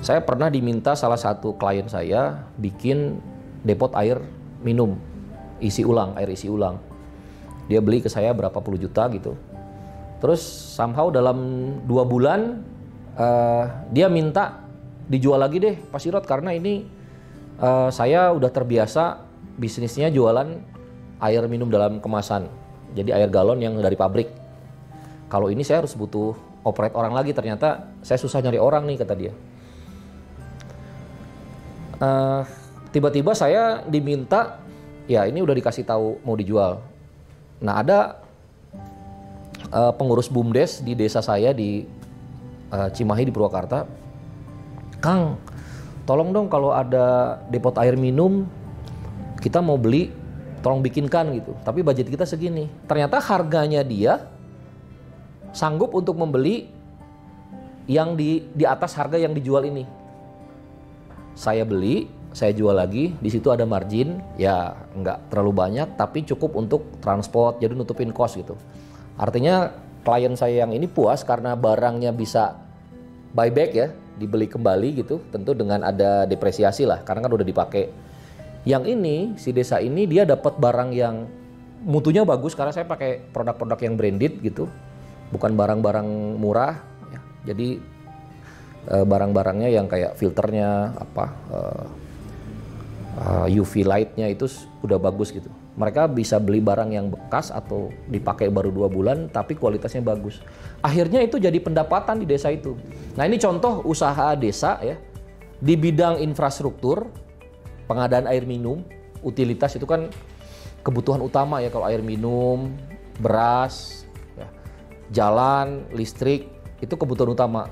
Saya pernah diminta salah satu klien saya bikin depot air minum, air isi ulang. Dia beli ke saya berapa puluh juta gitu. Terus somehow dalam 2 bulan dia minta dijual lagi deh Pak Sirot, karena ini saya udah terbiasa bisnisnya jualan air minum dalam kemasan. Jadi air galon yang dari pabrik. Kalau ini saya harus butuh operate orang lagi, ternyata saya susah nyari orang nih, kata dia. Tiba-tiba saya diminta, ya ini udah dikasih tahu mau dijual. Nah ada pengurus BUMDes di desa saya di Cimahi di Purwakarta. Kang, tolong dong kalau ada depot air minum, kita mau beli, tolong bikinkan gitu. Tapi budget kita segini. Ternyata harganya dia sanggup untuk membeli yang di atas harga yang dijual ini. Saya beli, saya jual lagi, di situ ada margin, ya nggak terlalu banyak, tapi cukup untuk transport, jadi nutupin cost gitu. Artinya klien saya yang ini puas karena barangnya bisa buyback ya, dibeli kembali gitu, tentu dengan ada depresiasi lah, karena kan udah dipakai. Yang ini, si desa ini dia dapat barang yang mutunya bagus, karena saya pakai produk-produk yang branded gitu, bukan barang-barang murah, ya. Jadi barang-barangnya yang kayak filternya UV lightnya itu udah bagus gitu. Mereka bisa beli barang yang bekas atau dipakai baru 2 bulan tapi kualitasnya bagus. Akhirnya itu jadi pendapatan di desa itu. Nah ini contoh usaha desa ya, di bidang infrastruktur, pengadaan air minum, utilitas itu kan kebutuhan utama ya, kalau air minum, beras, ya, jalan, listrik, itu kebutuhan utama.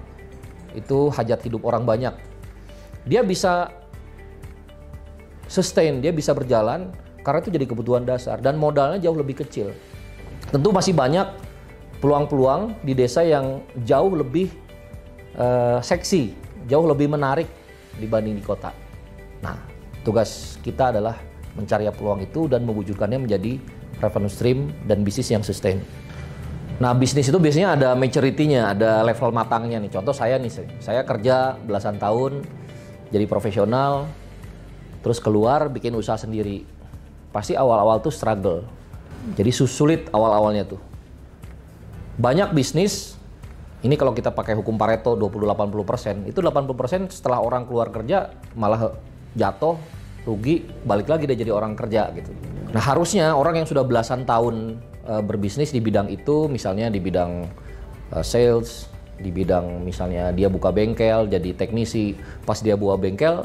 Itu hajat hidup orang banyak. Dia bisa sustain, dia bisa berjalan karena itu jadi kebutuhan dasar dan modalnya jauh lebih kecil. Tentu masih banyak peluang-peluang di desa yang jauh lebih seksi, jauh lebih menarik dibanding di kota. Nah, tugas kita adalah mencari peluang itu dan mewujudkannya menjadi revenue stream dan bisnis yang sustain. Nah, bisnis itu biasanya ada maturity-nya, ada level matangnya nih. Contoh saya nih, saya kerja belasan tahun jadi profesional, terus keluar bikin usaha sendiri. Pasti awal-awal tuh struggle. Jadi sulit awal-awalnya tuh. Banyak bisnis, ini kalau kita pakai hukum Pareto 20-80%, itu 80% setelah orang keluar kerja malah jatuh, rugi, balik lagi dia jadi orang kerja gitu. Nah, harusnya orang yang sudah belasan tahun berbisnis di bidang itu, misalnya di bidang sales, di bidang misalnya dia buka bengkel jadi teknisi, pas dia buka bengkel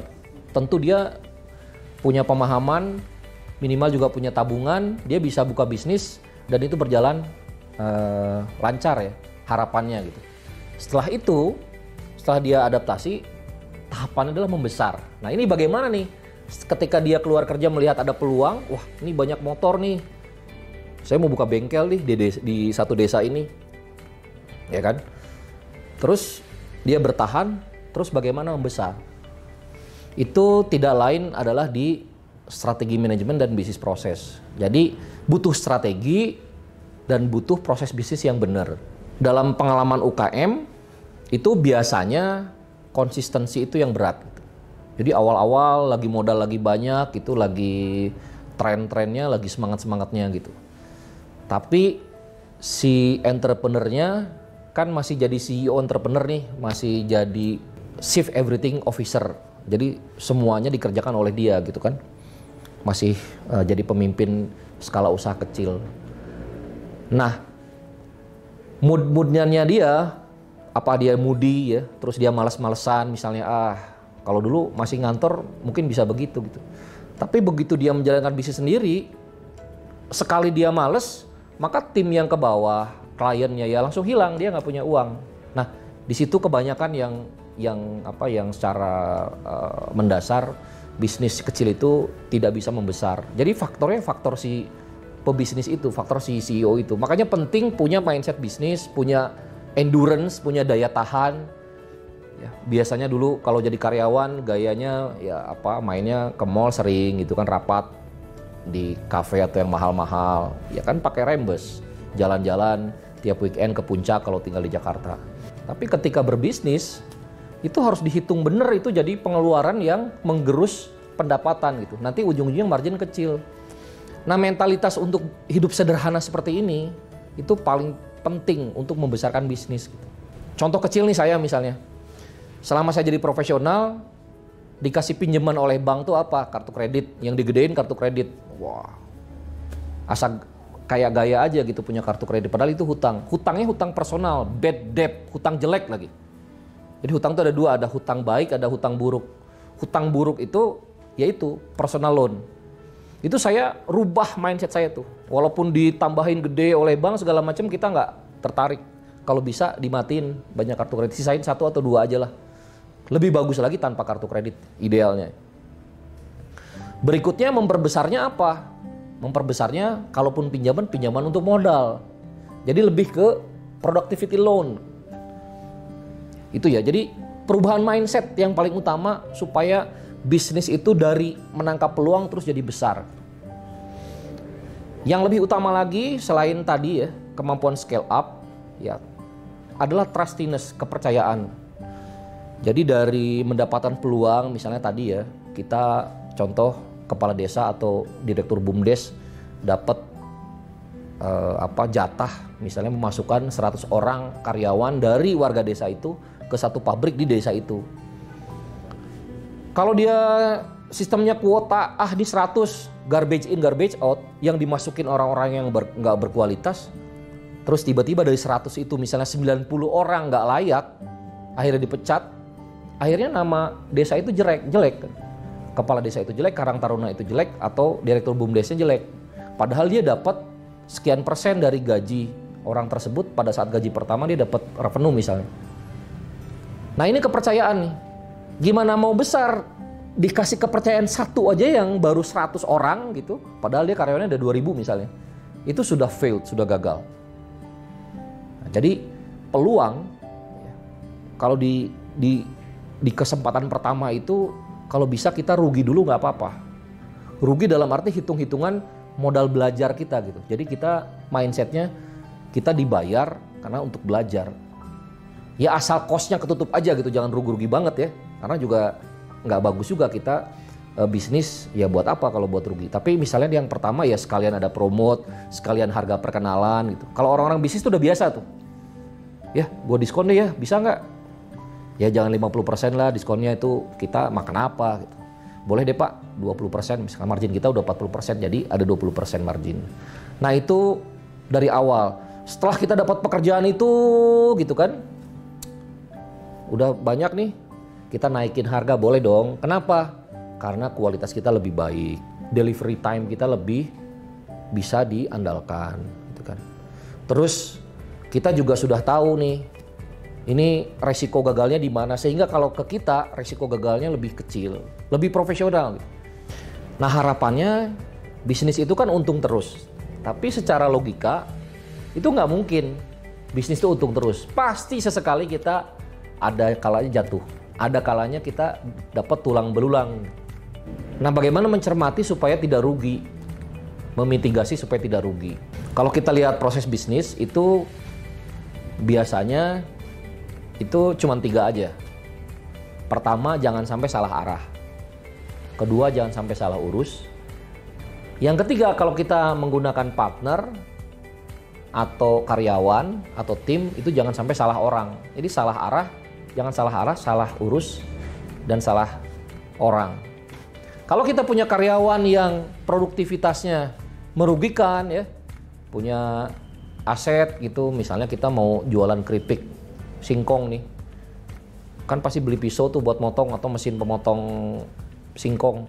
tentu dia punya pemahaman, minimal juga punya tabungan, dia bisa buka bisnis dan itu berjalan lancar ya, harapannya gitu. Setelah itu, setelah dia adaptasi, tahapannya adalah membesar. Nah ini bagaimana nih ketika dia keluar kerja melihat ada peluang, wah ini banyak motor nih, saya mau buka bengkel nih di satu desa ini, ya kan? Terus dia bertahan, terus bagaimana membesar? Itu tidak lain adalah di strategi manajemen dan bisnis proses. Jadi butuh strategi dan butuh proses bisnis yang benar. Dalam pengalaman UKM itu biasanya konsistensi itu yang berat. Jadi awal-awal lagi modal lagi banyak, itu lagi tren-trennya, lagi semangat-semangatnya gitu. Tapi si entrepreneurnya kan masih jadi CEO entrepreneur nih, masih jadi chief everything officer. Jadi semuanya dikerjakan oleh dia gitu kan. Masih jadi pemimpin skala usaha kecil. Nah, mood-moodnya dia, apa dia moody ya, terus dia malas-malesan misalnya, kalau dulu masih ngantor mungkin bisa begitu gitu. Tapi begitu dia menjalankan bisnis sendiri, sekali dia males, maka tim yang ke bawah, kliennya ya langsung hilang, dia nggak punya uang. Nah, di situ kebanyakan yang secara mendasar bisnis kecil itu tidak bisa membesar. Jadi faktornya faktor si pebisnis itu, faktor si CEO itu. Makanya penting punya mindset bisnis, punya endurance, punya daya tahan. Ya, biasanya dulu kalau jadi karyawan gayanya ya mainnya ke mall sering gitu kan, rapat di kafe atau yang mahal-mahal. Ya kan pakai rembes, jalan-jalan tiap weekend ke puncak kalau tinggal di Jakarta. Tapi ketika berbisnis itu harus dihitung bener, itu jadi pengeluaran yang menggerus pendapatan gitu. Nanti ujung-ujungnya margin kecil. Nah, mentalitas untuk hidup sederhana seperti ini itu paling penting untuk membesarkan bisnis gitu. Contoh kecil nih, saya misalnya, selama saya jadi profesional, dikasih pinjaman oleh bank tuh apa? Kartu kredit. Yang digedein kartu kredit. Wah, asal kayak gaya aja gitu punya kartu kredit. Padahal itu hutang. Hutangnya hutang personal, bad debt, hutang jelek lagi. Jadi hutang itu ada dua, ada hutang baik, ada hutang buruk. Hutang buruk itu yaitu personal loan. Itu saya rubah mindset saya tuh. Walaupun ditambahin gede oleh bank segala macam, kita nggak tertarik. Kalau bisa dimatiin banyak kartu kredit, sisain 1 atau 2 aja lah. Lebih bagus lagi tanpa kartu kredit, idealnya. Berikutnya memperbesarnya apa? Memperbesarnya kalaupun pinjaman untuk modal. Jadi lebih ke productivity loan. Itu ya, jadi perubahan mindset yang paling utama supaya bisnis itu dari menangkap peluang terus jadi besar. Yang lebih utama lagi selain tadi ya, kemampuan scale up, ya adalah trustiness, kepercayaan. Jadi dari mendapatkan peluang, misalnya tadi ya, kita contoh kepala desa atau direktur BUMDes dapat jatah, misalnya memasukkan 100 orang karyawan dari warga desa itu ke satu pabrik di desa itu. Kalau dia sistemnya kuota, di 100 garbage in garbage out, yang dimasukin orang-orang yang nggak berkualitas, terus tiba-tiba dari 100 itu misalnya 90 orang nggak layak, akhirnya dipecat. Akhirnya nama desa itu jelek. Kepala desa itu jelek, Karang Taruna itu jelek, atau direktur BUMDesnya jelek. Padahal dia dapat sekian persen dari gaji orang tersebut pada saat gaji pertama dia dapat revenue misalnya. Nah, ini kepercayaan nih. Gimana mau besar dikasih kepercayaan satu aja yang baru 100 orang gitu, padahal dia karyawannya ada 2000 misalnya. Itu sudah failed, sudah gagal. Nah, jadi peluang kalau di kesempatan pertama itu, kalau bisa kita rugi dulu nggak apa-apa. Rugi dalam arti hitung-hitungan modal belajar kita gitu. Jadi kita mindsetnya kita dibayar karena untuk belajar. Ya asal cost-nya ketutup aja gitu, jangan rugi-rugi banget ya. Karena juga nggak bagus juga kita bisnis ya buat apa kalau buat rugi. Tapi misalnya yang pertama ya sekalian ada promote, sekalian harga perkenalan gitu. Kalau orang-orang bisnis tuh udah biasa tuh. Ya, gua diskon deh ya, bisa nggak? Ya jangan 50% lah diskonnya, itu kita makan apa gitu. Boleh deh Pak, 20%, misalkan margin kita udah 40%, jadi ada 20% margin. Nah itu dari awal. Setelah kita dapat pekerjaan itu gitu kan, udah banyak nih, kita naikin harga, boleh dong. Kenapa? Karena kualitas kita lebih baik, delivery time kita lebih bisa diandalkan gitu kan. Terus kita juga sudah tahu nih, ini resiko gagalnya di mana, sehingga kalau ke kita resiko gagalnya lebih kecil, lebih profesional. Nah harapannya bisnis itu kan untung terus, tapi secara logika itu nggak mungkin bisnis itu untung terus. Pasti sesekali kita ada kalanya jatuh, ada kalanya kita dapat tulang belulang. Nah bagaimana mencermati supaya tidak rugi, memitigasi supaya tidak rugi. Kalau kita lihat proses bisnis itu biasanya itu cuma 3 aja. Pertama, jangan sampai salah arah. Kedua, jangan sampai salah urus. Yang ketiga, kalau kita menggunakan partner atau karyawan atau tim, itu jangan sampai salah orang. Jadi salah arah, jangan salah arah, salah urus, dan salah orang. Kalau kita punya karyawan yang produktivitasnya merugikan ya, punya aset gitu, misalnya kita mau jualan keripik singkong nih, kan pasti beli pisau tuh buat motong atau mesin pemotong singkong.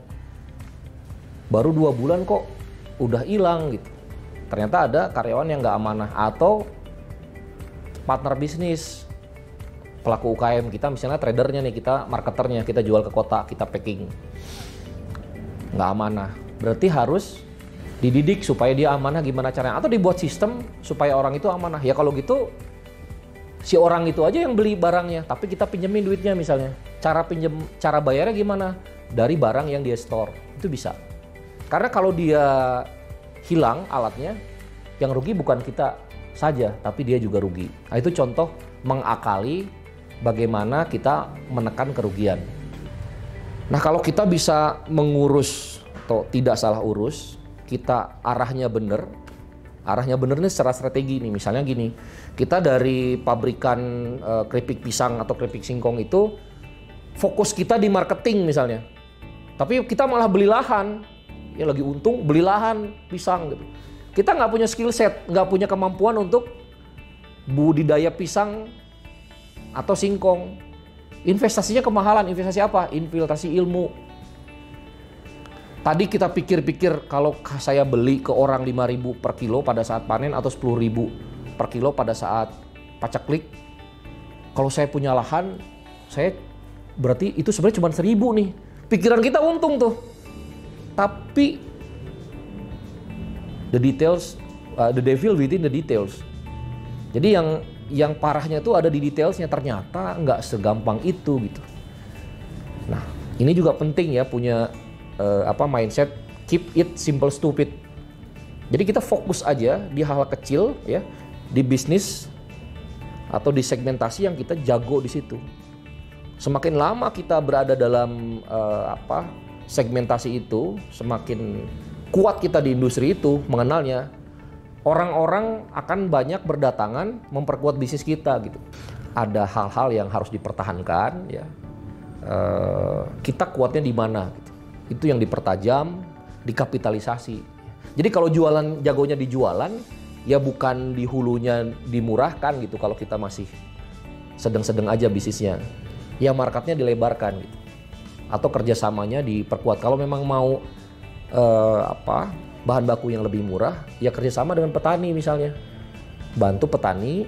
Baru 2 bulan kok udah hilang gitu. Ternyata ada karyawan yang nggak amanah, atau partner bisnis, pelaku UKM kita, misalnya tradernya nih, kita marketernya, kita jual ke kota, kita packing, nggak amanah. Berarti harus dididik supaya dia amanah gimana caranya, atau dibuat sistem supaya orang itu amanah. Ya kalau gitu si orang itu aja yang beli barangnya, tapi kita pinjemin duitnya misalnya. Cara bayarnya gimana? Dari barang yang dia store, itu bisa. Karena kalau dia hilang alatnya, yang rugi bukan kita saja, tapi dia juga rugi. Nah, itu contoh mengakali bagaimana kita menekan kerugian. Nah, kalau kita bisa mengurus atau tidak salah urus, kita arahnya benar nih secara strategi nih. Misalnya gini, kita dari pabrikan keripik pisang atau keripik singkong itu fokus kita di marketing misalnya. Tapi kita malah beli lahan, ya lagi untung beli lahan pisang gitu. Kita nggak punya skill set, nggak punya kemampuan untuk budidaya pisang atau singkong. Investasinya kemahalan. Investasi apa? Infiltrasi ilmu. Tadi kita pikir-pikir kalau saya beli ke orang 5.000 per kilo pada saat panen atau 10.000 per kilo pada saat paceklik. Kalau saya punya lahan, saya berarti itu sebenarnya cuma 1.000 nih. Pikiran kita untung tuh. Tapi the details, the devil within the details. Jadi yang parahnya tuh ada di detailsnya, ternyata nggak segampang itu gitu. Nah, ini juga penting ya punya mindset keep it simple stupid. Jadi kita fokus aja di hal-hal kecil ya, di bisnis atau di segmentasi yang kita jago di situ. Semakin lama kita berada dalam segmentasi itu, semakin kuat kita di industri itu mengenalnya. Orang-orang akan banyak berdatangan memperkuat bisnis kita gitu. Ada hal-hal yang harus dipertahankan ya. Kita kuatnya di mana gitu. Itu yang dipertajam, dikapitalisasi. Jadi kalau jagonya di jualan, ya bukan di hulunya dimurahkan gitu kalau kita masih sedang-sedang aja bisnisnya. Ya marketnya dilebarkan gitu. Atau kerjasamanya diperkuat. Kalau memang mau bahan baku yang lebih murah, ya kerjasama dengan petani misalnya. Bantu petani,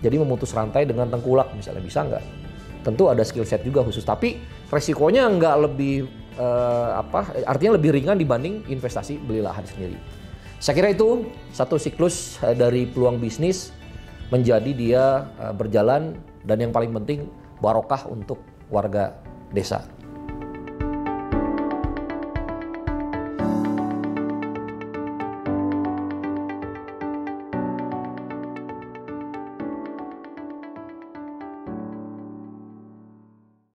jadi memutus rantai dengan tengkulak misalnya, bisa nggak? Tentu ada skill set juga khusus, tapi resikonya nggak lebih, artinya lebih ringan dibanding investasi beli lahan sendiri. Saya kira itu satu siklus dari peluang bisnis menjadi dia berjalan, dan yang paling penting barokah untuk warga desa.